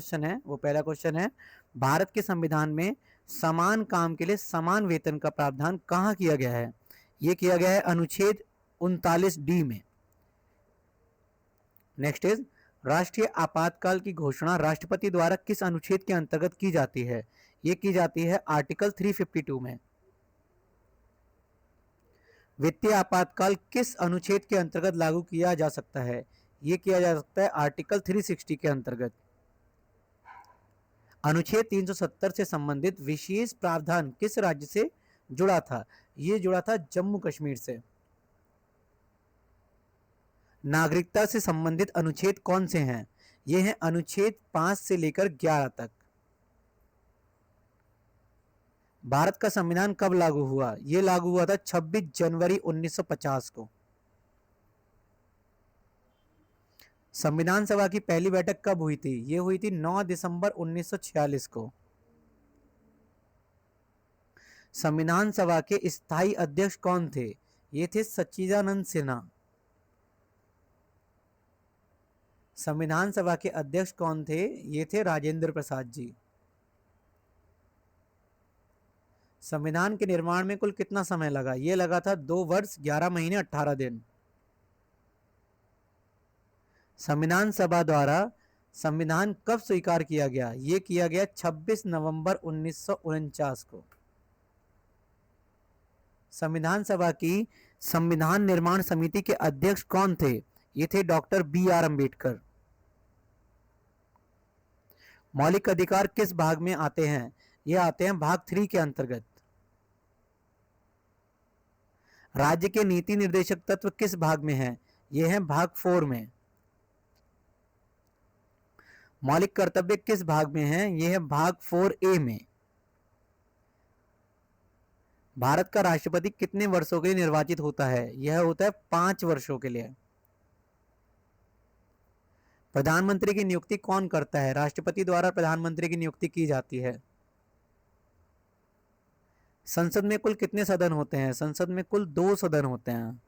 Question है, वो पहला क्वेश्चन है, भारत के संविधान में समान काम के लिए समान वेतन का प्रावधान कहां किया गया है? ये किया गया है अनुच्छेद 39D में। नेक्स्ट इज, राष्ट्रीय आपातकाल की घोषणा राष्ट्रपति द्वारा किस अनुच्छेद के अंतर्गत की जाती है? ये की जाती है आर्टिकल 352 में। वित्तीय आपातकाल किस अनुच्छेद के अंतर्गत लागू किया जा सकता है? ये किया जा सकता है आर्टिकल 360 के अंतर्गत। अनुच्छेद 370 से संबंधित विशेष प्रावधान किस राज्य से जुड़ा था? ये जुड़ा था जम्मू कश्मीर से। नागरिकता से संबंधित अनुच्छेद कौन से हैं? ये हैं अनुच्छेद 5 से लेकर 11 तक। भारत का संविधान कब लागू हुआ? ये लागू हुआ था 26 जनवरी 1950 को। संविधान सभा की पहली बैठक कब हुई थी? ये हुई थी 9 दिसंबर 1946 को। संविधान सभा के स्थायी अध्यक्ष कौन थे? ये थे सच्चिदानंद सिन्हा। संविधान सभा के अध्यक्ष कौन थे? ये थे राजेंद्र प्रसाद जी। संविधान के निर्माण में कुल कितना समय लगा? ये लगा था 2 वर्ष 11 महीने 18 दिन। संविधान सभा द्वारा संविधान कब स्वीकार किया गया? ये किया गया 26 नवंबर 1949 को। संविधान सभा की संविधान निर्माण समिति के अध्यक्ष कौन थे? ये थे डॉक्टर BR अम्बेडकर। मौलिक अधिकार किस भाग में आते हैं? ये आते हैं भाग 3 के अंतर्गत। राज्य के नीति निर्देशक तत्व किस भाग में हैं? ये हैं भाग 4 में। मौलिक कर्तव्य किस भाग में हैं? ये है भाग 4A में। भारत का राष्ट्रपति कितने वर्षों के लिए निर्वाचित होता है? यह होता है 5 वर्षों के लिए। प्रधानमंत्री की नियुक्ति कौन करता है? राष्ट्रपति द्वारा प्रधानमंत्री की नियुक्ति की जाती है। संसद में कुल कितने सदन होते हैं? संसद में कुल 2 सदन होते हैं।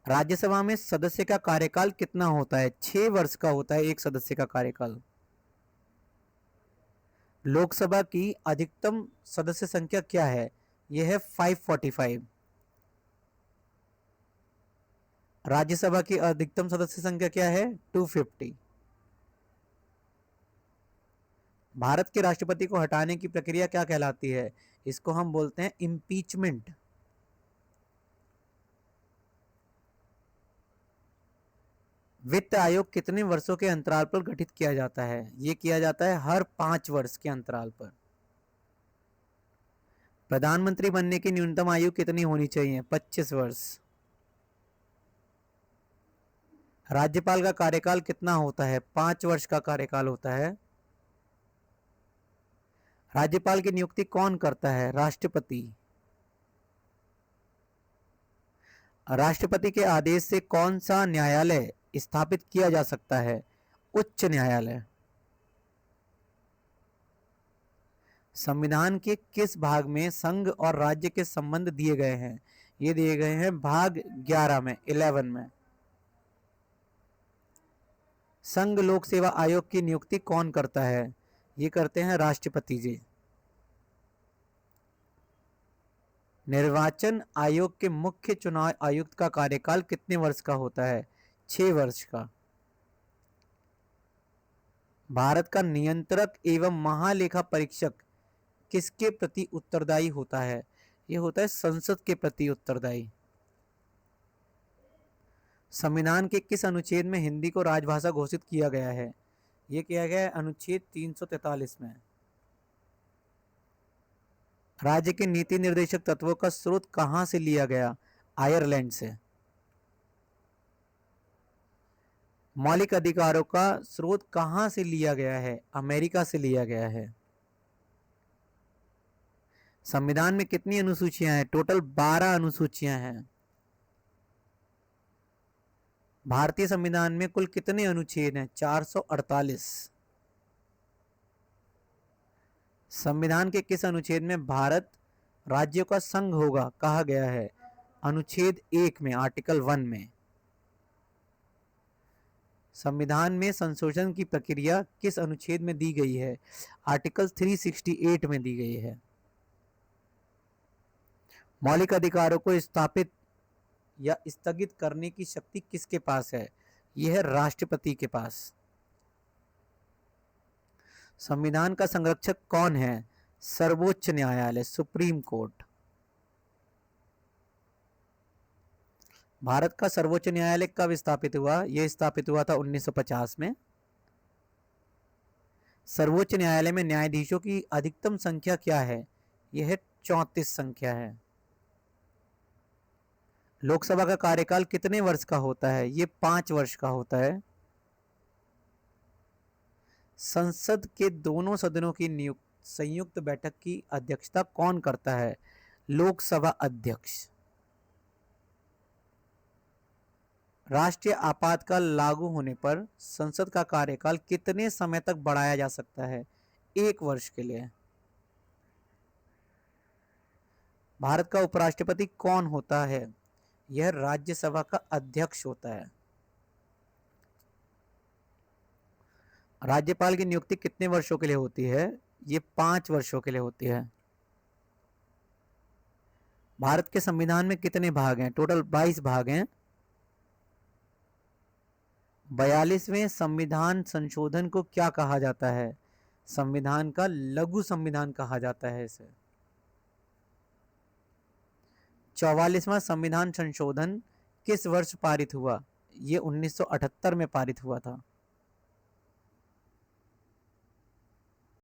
राज्यसभा में सदस्य का कार्यकाल कितना होता है? 6 वर्ष का होता है एक सदस्य का कार्यकाल। लोकसभा की अधिकतम सदस्य संख्या क्या है? यह है 545। राज्यसभा की अधिकतम सदस्य संख्या क्या है? 250। भारत के राष्ट्रपति को हटाने की प्रक्रिया क्या कहलाती है? इसको हम बोलते हैं इम्पीचमेंट। वित्त आयोग कितने वर्षों के अंतराल पर गठित किया जाता है? यह किया जाता है हर 5 वर्ष के अंतराल पर। प्रधानमंत्री बनने की न्यूनतम आयु कितनी होनी चाहिए? 25 वर्ष। राज्यपाल का कार्यकाल कितना होता है? 5 वर्ष का कार्यकाल होता है। राज्यपाल की नियुक्ति कौन करता है? राष्ट्रपति। राष्ट्रपति के आदेश से कौन सा न्यायालय स्थापित किया जा सकता है? उच्च न्यायालय। संविधान के किस भाग में संघ और राज्य के संबंध दिए गए हैं? ये दिए गए हैं भाग 11 में, 11 में। संघ लोक सेवा आयोग की नियुक्ति कौन करता है? ये करते हैं राष्ट्रपति जी। निर्वाचन आयोग के मुख्य चुनाव आयुक्त का कार्यकाल कितने वर्ष का होता है? 6 वर्ष का। भारत का नियंत्रक एवं महालेखा परीक्षक किसके प्रति उत्तरदायी होता है? यह होता है संसद के प्रति उत्तरदायी। संविधान के किस अनुच्छेद में हिंदी को राजभाषा घोषित किया गया है? यह किया गया है अनुच्छेद 343 में। राज्य के नीति निर्देशक तत्वों का स्रोत कहां से लिया गया? आयरलैंड से। मौलिक अधिकारों का स्रोत कहां से लिया गया है? अमेरिका से लिया गया है। संविधान में कितनी अनुसूचियां हैं? टोटल 12 अनुसूचियां हैं। भारतीय संविधान में कुल कितने अनुच्छेद हैं? 448। संविधान के किस अनुच्छेद में भारत राज्यों का संघ होगा कहा गया है? अनुच्छेद 1 में, आर्टिकल 1 में। संविधान में संशोधन की प्रक्रिया किस अनुच्छेद में दी गई है? आर्टिकल 368 में दी गई है। मौलिक अधिकारों को स्थापित या स्थगित करने की शक्ति किसके पास है? यह है राष्ट्रपति के पास। संविधान का संरक्षक कौन है? सर्वोच्च न्यायालय, सुप्रीम कोर्ट। भारत का सर्वोच्च न्यायालय कब स्थापित हुआ? यह स्थापित हुआ था 1950 में। सर्वोच्च न्यायालय में न्यायाधीशों की अधिकतम संख्या क्या है? यह 34 संख्या है। लोकसभा का कार्यकाल कितने वर्ष का होता है? यह 5 वर्ष का होता है। संसद के दोनों सदनों की संयुक्त बैठक की अध्यक्षता कौन करता है? लोकसभा अध्यक्ष। राष्ट्रीय आपातकाल लागू होने पर संसद का कार्यकाल कितने समय तक बढ़ाया जा सकता है? 1 वर्ष के लिए। भारत का उपराष्ट्रपति कौन होता है? यह राज्यसभा का अध्यक्ष होता है। राज्यपाल की नियुक्ति कितने वर्षों के लिए होती है? ये 5 वर्षों के लिए होती है। भारत के संविधान में कितने भाग हैं? टोटल 22 भाग हैं। 42वें संविधान संशोधन को क्या कहा जाता है? संविधान का लघु संविधान कहा जाता है इसे। 44वां संविधान संशोधन किस वर्ष पारित हुआ? ये 1978 में पारित हुआ था।